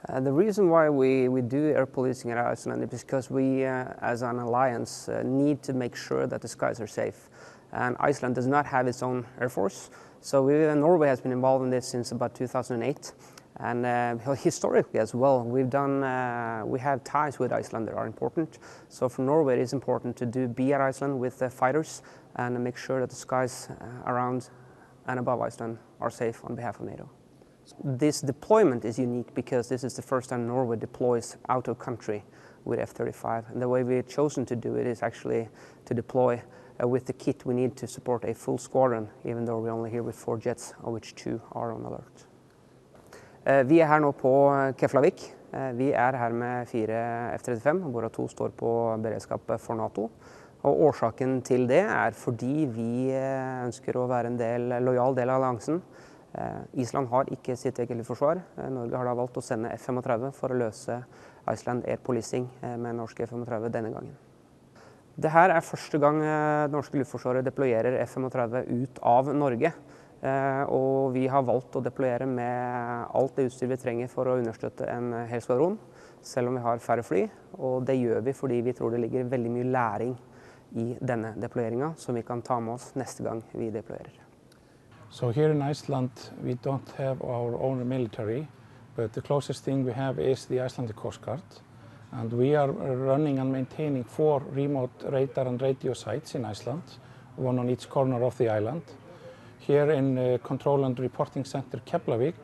The reason why we do air policing at Iceland is because we, as an alliance, need to make sure that the skies are safe. And Iceland does not have its own air force, so Norway has been involved in this since about 2008. And historically as well, we have ties with Iceland that are important. So for Norway, it is important to be at Iceland with the fighters and make sure that the skies around and above Iceland are safe on behalf of NATO. This deployment is unique because this is the first time Norway deploys out of country with F-35. And the way we've chosen to do it is actually to deploy with the kit we need to support a full squadron, even though we're only here with 4 jets, of which 2 are on alert. Vi her nå på Keflavik. Vi her med 4 F-35, hvorav 2 står på beredskap for NATO. Og årsaken til det fordi vi ønsker å være en lojal del av alliansen. Island har ikke sitt eget forsvar. Norge har da valgt å sende F-35 for å løse Iceland Air Policing med norske F-35 denne gangen. Dette første gang det norske luftforsvaret deployerer F-35 ut av Norge. Og vi har valgt å deployere med alt det utstyr vi trenger for å understøtte en hel skvadron, selv om vi har færre fly. Og det gjør vi fordi vi tror det ligger veldig mye læring i denne deployeringen som vi kan ta med oss neste gang vi deployerer. So here in Iceland we don't have our own military, but the closest thing we have is the Icelandic Coast Guard. And we are running and maintaining 4 remote radar and radio sites in Iceland, one on each corner of the island. Here in Control and Reporting Center Keflavik,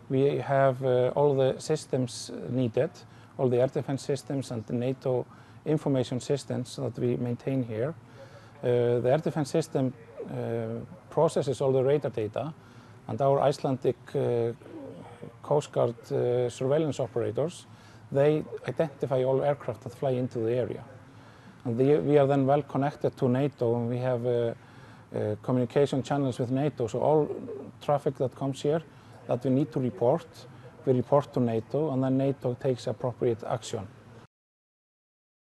we have all the systems needed, all the air defense systems and the NATO information systems that we maintain here. The air defense system processes all the radar data, and our Icelandic Coast Guard surveillance operators, they identify all aircraft that fly into the area. And we are then well connected to NATO, and we have communication channels with NATO, so all traffic that comes here that we need to report, we report to NATO, and then NATO takes appropriate action.